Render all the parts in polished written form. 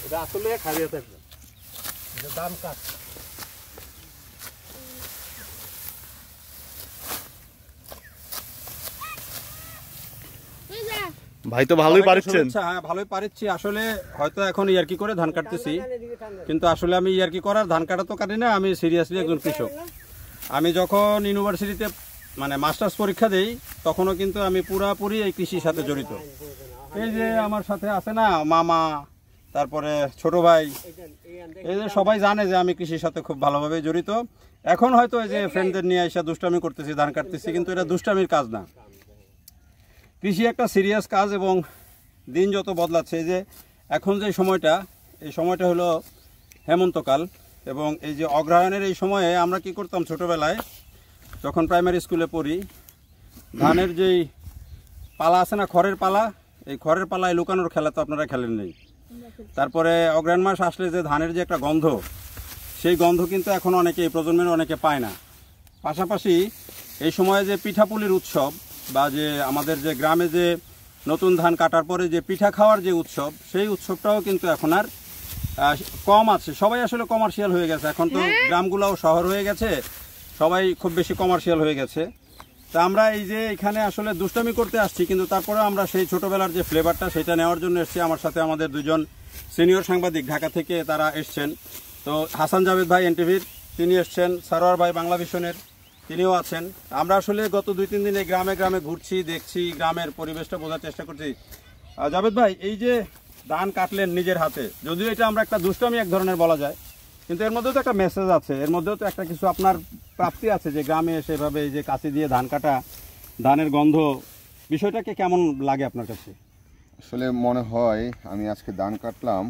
এটা আসলে খারিয়া থাকবে, এটা দাম কাট। ভাই তো ভালোই পারছেন। হ্যাঁ ভালোই পারছি। আসলে হয়তো এখন ইয়ার্কি করে ধান কাটতেছি, কিন্তু আসলে আমি ইয়ার্কি করার ধান কাটা তো কাটি না, আমি সিরিয়াসলি একজন কৃষক। আমি যখন ইউনিভার্সিটিতে মানে মাস্টার্স পরীক্ষা দেই তখনও কিন্তু আমি পুরাপুরি এই কৃষির সাথে জড়িত। এই যে আমার সাথে আছে না মামা, তারপরে ছোট ভাই, এই যে সবাই জানে যে আমি কৃষির সাথে খুব ভালোভাবে জড়িত। এখন হয়তো এই যে ফ্রেন্ডদের নিয়ে এসে দুষ্টামি করতেছি, ধান কাটতেছি, কিন্তু এটা দুষ্টামির কাজ না। কৃষি একটা সিরিয়াস কাজ এবং দিন যত বদলাচ্ছে, এই যে এখন যে সময়টা, এই সময়টা হলো হেমন্তকাল এবং এই যে অগ্রহায়ণের এই সময়ে আমরা কি করতাম ছোটোবেলায় যখন প্রাইমারি স্কুলে পড়ি, ধানের যেই পালা আছে না, খড়ের পালা, এই খড়ের পালায় লুকানোর খেলা তো আপনারা খেলেন নেই। তারপরে অগ্রহায়ণ মাস আসলে যে ধানের যে একটা গন্ধ, সেই গন্ধ কিন্তু এখন অনেকে এই প্রজন্মের অনেকে পায় না। পাশাপাশি এই সময়ে যে পিঠাপুলির উৎসব বা যে আমাদের যে গ্রামে যে নতুন ধান কাটার পরে যে পিঠা খাওয়ার যে উৎসব, সেই উৎসবটাও কিন্তু এখন আর কম আছে। সবাই আসলে কমার্শিয়াল হয়ে গেছে, এখন তো গ্রামগুলোও শহর হয়ে গেছে, সবাই খুব বেশি কমার্শিয়াল হয়ে গেছে। তা আমরা এই যে এখানে আসলে দুষ্টামি করতে আসছি, কিন্তু তারপরে আমরা সেই ছোটোবেলার যে ফ্লেভারটা সেটা নেওয়ার জন্য এসেছি। আমার সাথে আমাদের দুজন সিনিয়র সাংবাদিক ঢাকা থেকে তারা এসছেন। তো হাসান জাভেদ ভাই এনটিভির তিনি এসছেন, সারোয়ার ভাই বাংলা ভিশনের তিনিও আছেন। আমরা আসলে গত 2-3 দিন এই গ্রামে গ্রামে ঘুরছি, দেখছি, গ্রামের পরিবেশটা বোঝার চেষ্টা করছি। জাভেদ ভাই, এই যে ধান কাটলেন নিজের হাতে, যদিও এটা আমরা একটা দুষ্টামি এক ধরনের বলা যায়, কিন্তু এর মধ্যেও তো একটা মেসেজ আছে, এর মধ্যেও তো একটা কিছু আপনার প্রাপ্তি আছে যে গ্রামে এসে এভাবে এই যে কাঁচি দিয়ে ধান কাটা, ধানের গন্ধ, বিষয়টাকে কেমন লাগে আপনার কাছে? আসলে মনে হয় আমি আজকে ধান কাটলাম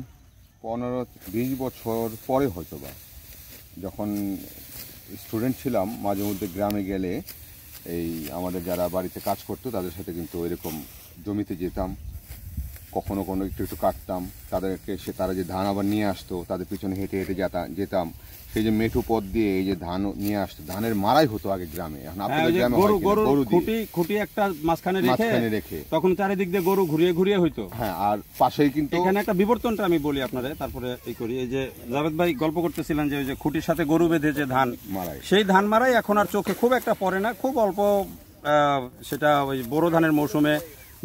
15-20 বছর পরে হয়তো বা। যখন স্টুডেন্ট ছিলাম মাঝে মধ্যে গ্রামে গেলে এই আমাদের যারা বাড়িতে কাজ করতো তাদের সাথে কিন্তু এরকম জমিতে যেতাম, কখনো কোনো একটু একটু কাটতাম, তাদেরকে তারা যে ধান আবার নিয়ে আসতো তাদের পিছনে হেঁটে হেঁটে যেতাম। সেই যে মেঠো পথ দিয়ে এই যে ধান নিয়ে আসতো, ধানের মারাই হতো আগে গ্রামে। এখন আপনাদের গ্রামে খুঁটি একটা মাঝখানে রেখে তখন চারিদিক দিয়ে গরু ঘুরিয়ে ঘুরিয়ে হইতো। হ্যাঁ, আর পাশেই কিন্তু এখানে একটা বিবর্তনটা আমি বলি আপনারে, তারপরে এই করি। এই যে জাভেদ ভাই গল্প করতেছিলেন যে ওই যে খুঁটির সাথে গরু বেঁধে যে ধান মারাই, সেই ধান মারাই এখন আর চোখে খুব একটা পড়ে না, খুব অল্প, সেটা ওই বোরো ধানের মৌসুমে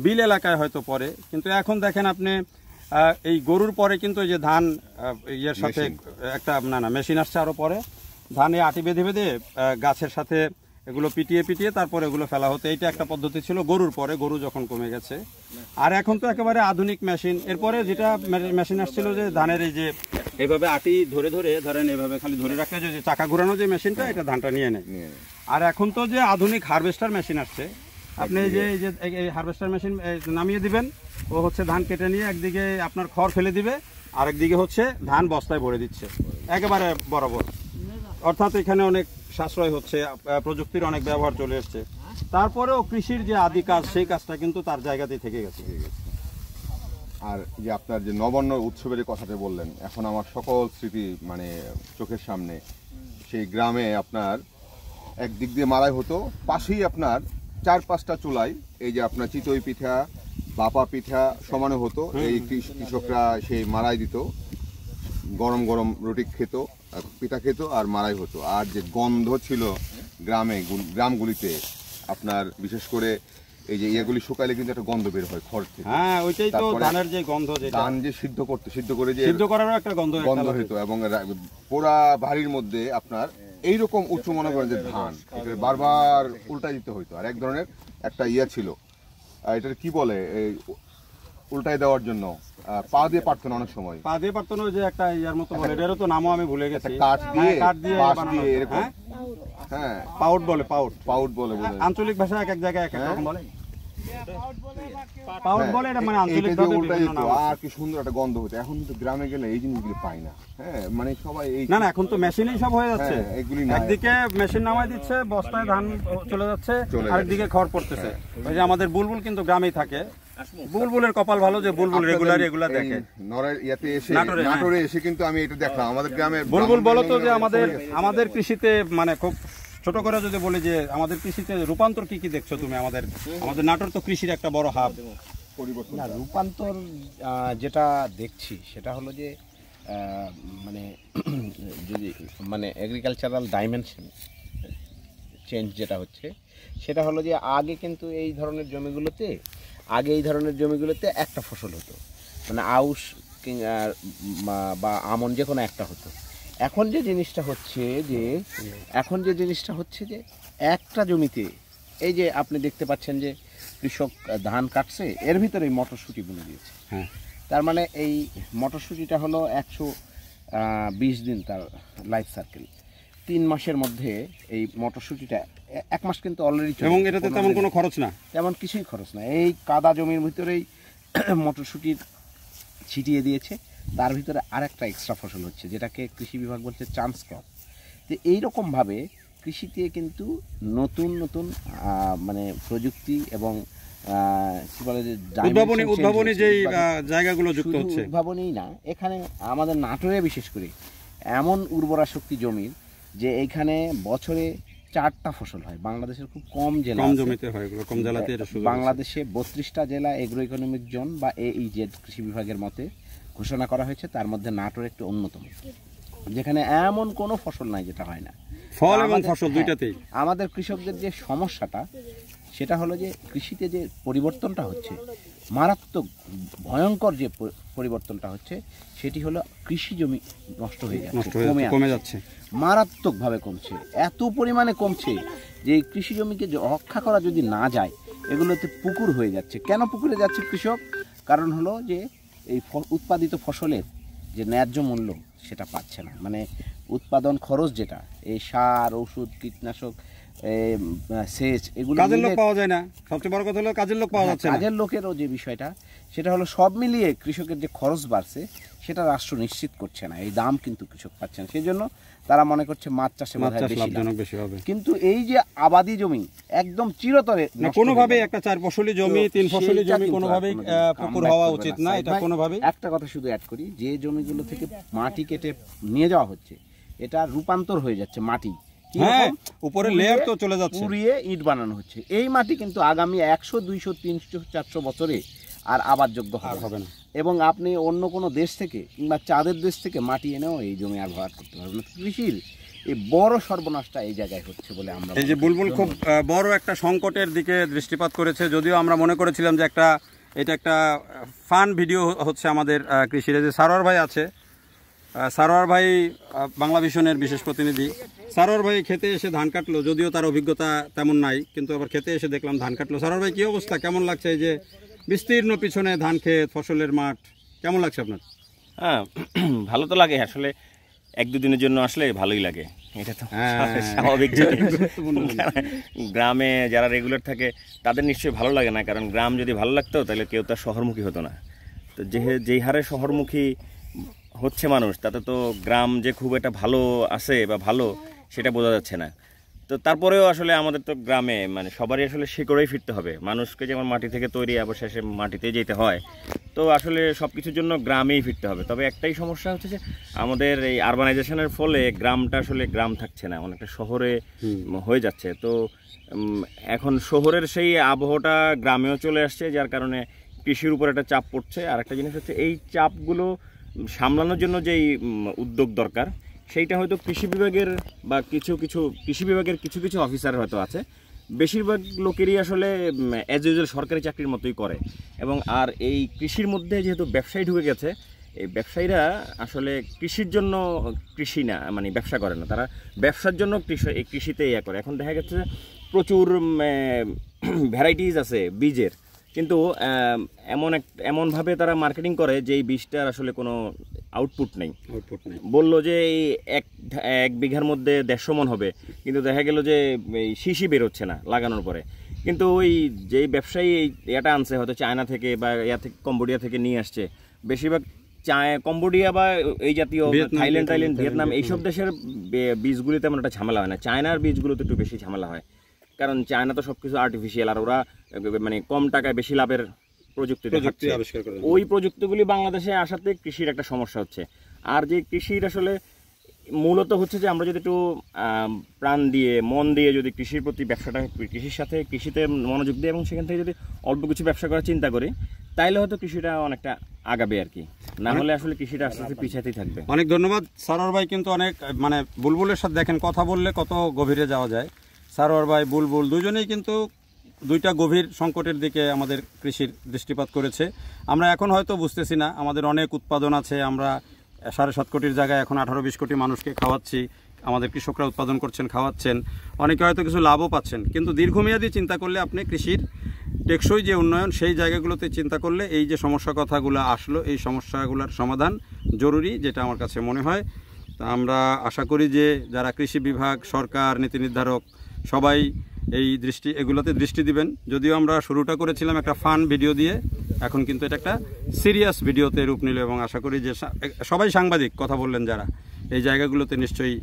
বিল এলাকায় হয়তো পড়ে। কিন্তু এখন দেখেন আপনি এই গরুর পরে কিন্তু এই যে ধান ইয়ের সাথে একটা মেশিন আসছে আরো পরে, ধানে আটি বেঁধে বেঁধে গাছের সাথে এগুলো পিটিয়ে পিটিয়ে তারপরে এগুলো ফেলা হতো। এইটা একটা পদ্ধতি ছিল গরুর পরে, গরু যখন কমে গেছে। আর এখন তো একেবারে আধুনিক মেশিন। এরপরে যেটা মেশিন আসছিল যে ধানের এই যে এইভাবে আটি ধরে ধরে ধরেন এইভাবে খালি ধরে রাখলে যে চাকা ঘোরানো যে মেশিনটা, এটা ধানটা নিয়ে নেয়। আর এখন তো যে আধুনিক হারভেস্টার মেশিন আসছে, আপনি এই যে হারভেস্টার মেশিন নামিয়ে দিবেন, ও হচ্ছে ধান কেটে নিয়ে একদিকে আপনার খড় ফেলে দিবে, আরেকদিকে হচ্ছে ধান বস্তায় ভরে দিচ্ছে একেবারে বরাবর। অর্থাৎ এখানে অনেক সাশ্রয় হচ্ছে, প্রযুক্তির অনেক ব্যবহার চলে এসছে। তারপরেও কৃষির যে আদি কাজ, সেই কাজটা কিন্তু তার জায়গাতেই থেকে গেছে। আর যে আপনার যে নবান্ন উৎসবের কথাটা বললেন, এখন আমার সকল স্মৃতি মানে চোখের সামনে। সেই গ্রামে আপনার একদিক দিয়ে মারাই হতো, পাশেই আপনার 4-5টা চুলায় এই যে আপনার চিতই পিঠা, বাপা পিঠা সমানে হতো। এই কৃষকরা সেই মারাই দিত, গরম গরম রুটি খেত, পিঠা খেত আর মারাই হতো। আর যে গন্ধ ছিল গ্রামগুলিতে আপনার, বিশেষ করে এই যে ইয়েগুলি শুকাইলে কিন্তু একটা গন্ধ বের হয় খড় থেকে। হ্যাঁ, ওইটাই তো ধানের যে গন্ধ, ধান যে সিদ্ধ করে যে সিদ্ধ করারও একটা গন্ধ হতো। এবং পোড়া বাড়ির মধ্যে আপনার এইরকম উঁচু মনে করেন যে ধান, এটা বারবার উল্টাই দিতে হইতো। আর এক ধরনের একটা ইয়ে ছিল, এটার কি বলে, উল্টাই দেওয়ার জন্য পা দিয়ে পারতো না, অনেক সময় পা দিয়ে পারতো না, যে একটা ইয়ার মতো বলে, এটারও তো নামও আমি ভুলে গেছি, কাঠ দিয়ে এরকম। হ্যাঁ, পাউট বলে, পাউট বলে আঞ্চলিক ভাষা এক এক জায়গায় এক এক রকম বলে, পাউট বলে। এটা মানে আঞ্চলিক ভাবে উল্টাই দিত, আর কি সুন্দর একটা গন্ধ হতো। এখন তো গ্রামে গেলে এই জিনিসগুলো পাই না। হ্যাঁ, মানে সবাই এই না, এখন তো মেশিনেই সব হয়ে যাচ্ছে। একদিকে মেশিন নামাই দিচ্ছে, বস্তায় ধান চলে যাচ্ছে, আরেকদিকে খড় পড়তেছে। ওই যে আমাদের বুলবুল কিন্তু গ্রামেই থাকে, বুলবুলের কপাল ভালো যে বুলবুল রেগুলার এগুলা দেখে। নাটোরে এসে কিন্তু আমি এটা দেখলাম আমাদের গ্রামে। বুলবুল বলো তো যে আমাদের কৃষিতে মানে খুব ছোট করে যদি বলি যে আমাদের কৃষিতে রূপান্তর কি কি দেখছো তুমি? আমাদের নাটোর তো কৃষির একটা বড় হাব, পরিবর্তন? না, রূপান্তর যেটা দেখছি সেটা হলো যে মানে যদি মানে এগ্রিকালচারাল ডাইমেনশন চেঞ্জ যেটা হচ্ছে সেটা হলো যে আগে কিন্তু এই ধরনের জমিগুলোতে একটা ফসল হতো, মানে আউশ বা আমন যে কোনো একটা হতো। এখন যে জিনিসটা হচ্ছে যে একটা জমিতে এই যে আপনি দেখতে পাচ্ছেন যে কৃষক ধান কাটছে, এর ভিতরে মটরশুঁটি বুনে দিয়েছে। হ্যাঁ, তার মানে এই মটরশুঁটিটা হলো 120 দিন তার লাইফ সার্কেল। 3 মাসের মধ্যে এই মটরশুঁটিটা 1 মাস কিন্তু অলরেডি, এবং এটাতে তেমন কোনো খরচ না, তেমন কিছুই খরচ না। এই কাদা জমির ভিতরেই মটরশুঁটির ছিটিয়ে দিয়েছে, তার ভিতরে আরেকটা এক্সট্রা ফসল হচ্ছে যেটাকে কৃষি বিভাগ বলছে চান্স ক্রপ। তো এইরকমভাবে কৃষিতে কিন্তু নতুন নতুন মানে প্রযুক্তি এবং কি বলে যে উদ্ভাবনী যেই জায়গাগুলো যুক্ত হচ্ছে। উদ্ভাবনী না, এখানে আমাদের নাটোরে বিশেষ করে এমন উর্বরা শক্তি জমির যে এইখানে বছরে 4টা ফসল হয়। বাংলাদেশের খুব কম জমিতে হয়, কম জেলাতে এটা শুধু। বাংলাদেশে 32টা জেলা এগ্রো ইকোনমিক জোন বা AEZ কৃষি বিভাগের মতে ঘোষণা করা হয়েছে, তার মধ্যে নাটোর একটি অন্যতম, যেখানে এমন কোনো ফসল নাই যেটা হয় না, ফল এবং ফসল দুইটাতেই। আমাদের কৃষকদের যে সমস্যাটা সেটা হলো যে কৃষিতে যে পরিবর্তনটা হচ্ছে, মারাত্মক ভয়ঙ্কর যে পরিবর্তনটা হচ্ছে, সেটি হলো কৃষি জমি নষ্ট হয়ে কমে যাচ্ছে, মারাত্মকভাবে কমছে। এত পরিমাণে কমছে যে কৃষি জমিকে রক্ষা করা যদি না যায়, এগুলোতে পুকুর হয়ে যাচ্ছে। কেন পুকুরে যাচ্ছে কৃষক? কারণ হলো যে এই উৎপাদিত ফসলের যে ন্যায্য মূল্য সেটা পাচ্ছে না, মানে উৎপাদন খরচ যেটা, এই সার, ওষুধ, কীটনাশক, সেচ, এগুলো কাজের লোক পাওয়া যায় না। সবচেয়ে বড় কথা হলো কাজের লোক পাওয়া যাচ্ছে না। কাজের লোকেরও যে বিষয়টা, সেটা হলো সব মিলিয়ে কৃষকের যে খরচ বাড়ছে সেটা রাষ্ট্র নিশ্চিত করছে না, এই দাম কিন্তু কৃষক পাচ্ছে না। সেই জন্য তারা মনে করছে মাছ চাষে বেশি হবে। কিন্তু এই যে আবাদি জমি একদম চিরতরে কোনোভাবে একটা 4 ফসলি জমি, 3 ফসলি জমি কোনোভাবেই পুকুর হওয়া উচিত না, এটা কোনোভাবেই। একটা কথা শুধু অ্যাড করি, যে জমিগুলো থেকে মাটি কেটে নিয়ে যাওয়া হচ্ছে, এটা রূপান্তর হয়ে যাচ্ছে মাটি, হ্যাঁ, উপরে লেয়ার তো চলে যাচ্ছে, পুড়িয়ে ইট বানানো হচ্ছে। এই মাটি কিন্তু আগামী 100, 200, 300, 400 বছরে আর আবাদযোগ্য হবে না। এবং আপনি অন্য কোনো দেশ থেকে কিংবা চাঁদের দেশ থেকে মাটি এনেও এই জমি আর ভরাট করতে পারবেন না। কৃষির এই বড় সর্বনাশটা এই জায়গায় হচ্ছে বলে আমরা, এই যে বুলবুল খুব বড় একটা সংকটের দিকে দৃষ্টিপাত করেছে। যদিও আমরা মনে করেছিলাম যে এটা একটা ফান ভিডিও হচ্ছে আমাদের কৃষির। যে সারোয়ার ভাই আছে, সারোয়ার ভাই বাংলা ভিশনের বিশেষ প্রতিনিধি। সারোয়ার ভাই খেতে এসে ধান কাটলো, যদিও তার অভিজ্ঞতা তেমন নাই, কিন্তু আবার খেতে এসে দেখলাম ধান কাটলো। সারোয়ার ভাই, কি অবস্থা, কেমন লাগছে এই যে বিস্তীর্ণ পিছনে ধান ক্ষেত, ফসলের মাঠ, কেমন লাগছে আপনার? হ্যাঁ, ভালো তো লাগে আসলে, 1-2 দিনের জন্য আসলে ভালোই লাগে, এটা তো স্বাভাবিক। গ্রামে যারা রেগুলার থাকে তাদের নিশ্চয়ই ভালো লাগে না, কারণ গ্রাম যদি ভালো লাগতো তাহলে কেউ তার শহরমুখী হতো না। তো যেই হারে শহরমুখী হচ্ছে মানুষ, তাতে তো গ্রাম যে খুব একটা ভালো আছে বা ভালো সেটা বোঝা যাচ্ছে না। তো তারপরেও আসলে আমাদের তো গ্রামে মানে সবারই আসলে শিকড়েই ফিরতে হবে, মানুষকে যেমন মাটি থেকে তৈরি আবার শেষে মাটিতেই যেতে হয়। তো আসলে সব কিছুর জন্য গ্রামেই ফিরতে হবে। তবে একটাই সমস্যা হচ্ছে যে আমাদের এই আরবানাইজেশনের ফলে গ্রামটা আসলে গ্রাম থাকছে না, অনেকটা শহরে হয়ে যাচ্ছে। তো এখন শহরের সেই আবহাওয়াটা গ্রামেও চলে আসছে, যার কারণে কৃষির উপর একটা চাপ পড়ছে। আর একটা জিনিস হচ্ছে, এই চাপগুলো সামলানোর জন্য যেই উদ্যোগ দরকার, সেইটা হয়তো কৃষি বিভাগের বা কিছু কিছু অফিসার হয়তো আছে, বেশিরভাগ লোকেরই আসলে অ্যাজ ইউজুয়াল সরকারি চাকরির মতোই করে। এবং আর এই কৃষির মধ্যে যেহেতু ব্যবসায়ী ঢুকে গেছে, এই ব্যবসায়ীরা আসলে কৃষির জন্য কৃষি না মানে ব্যবসা করে না, তারা ব্যবসার জন্য কৃষিতে ইয়ে করে। এখন দেখা যাচ্ছে প্রচুর ভ্যারাইটিস আছে বীজের, কিন্তু এমনভাবে তারা মার্কেটিং করে যে এই বীজটার আসলে কোনো আউটপুট নেই। বললো যে এই এক বিঘার মধ্যে 150 মণ হবে, কিন্তু দেখা গেল যে এই শিশি বেরোচ্ছে না লাগানোর পরে। কিন্তু ওই যেই ব্যবসায়ী এটা আনছে হয়তো চায়না থেকে বা কম্বোডিয়া থেকে নিয়ে আসছে, বেশিরভাগ কম্বোডিয়া বা এই জাতীয় থাইল্যান্ড, ভিয়েতনাম, এইসব দেশের বীজগুলি তেমন একটা ঝামেলা হয় না। চায়নার বীজগুলোতে একটু বেশি ঝামেলা হয়, কারণ চায়না তো সবকিছু আর্টিফিশিয়াল, আর ওরা মানে কম টাকায় বেশি লাভের প্রযুক্তি আবিষ্কার করে। ওই প্রযুক্তিগুলি বাংলাদেশে আসাতে কৃষির একটা সমস্যা হচ্ছে। আর যে কৃষির আসলে মূলত হচ্ছে যে আমরা যদি একটু প্রাণ দিয়ে মন দিয়ে যদি কৃষির প্রতি ব্যবসাটা, কৃষিতে মনোযোগ দিই এবং সেখান থেকে যদি অল্প কিছু ব্যবসা করার চিন্তা করি, তাইলে হয়তো কৃষিটা অনেকটা আগাবে আর কি, না হলে আসলে কৃষিটা আস্তে আস্তে পিছাতেই থাকবে। অনেক ধন্যবাদ সারোয়ার ভাই, কিন্তু অনেক মানে বুলবুলের সাথে দেখেন কথা বললে কত গভীরে যাওয়া যায়। সারোয়ার ভাই বুলবুল দুজনেই কিন্তু দুইটা গভীর সংকটের দিকে আমাদের কৃষির দৃষ্টিপাত করেছে। আমরা এখন হয়তো বুঝতেছি না, আমাদের অনেক উৎপাদন আছে, আমরা 7.5 কোটির জায়গায় এখন 18-20 কোটি মানুষকে খাওয়াচ্ছি, আমাদের কৃষকরা উৎপাদন করছেন, খাওয়াচ্ছেন, অনেকে হয়তো কিছু লাভও পাচ্ছেন। কিন্তু দীর্ঘমেয়াদী চিন্তা করলে আপনি কৃষির টেকসই যে উন্নয়ন সেই জায়গাগুলোতে চিন্তা করলে এই যে সমস্যা কথাগুলো আসলো, এই সমস্যাগুলোর সমাধান জরুরি, যেটা আমার কাছে মনে হয়। তা আমরা আশা করি যে যারা কৃষি বিভাগ, সরকার, নীতি নির্ধারক সবাই এগুলোতে দৃষ্টি দিবেন। যদিও আমরা শুরুটা করেছিলাম একটা ফান ভিডিও দিয়ে, এখন কিন্তু এটা একটা সিরিয়াস ভিডিওতে রূপ নিল, এবং আশা করি যে সবাই সাংবাদিক কথা বললেন যারা, এই জায়গাগুলোতে নিশ্চয়ই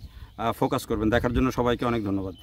ফোকাস করবেন। দেখার জন্য সবাইকে অনেক ধন্যবাদ।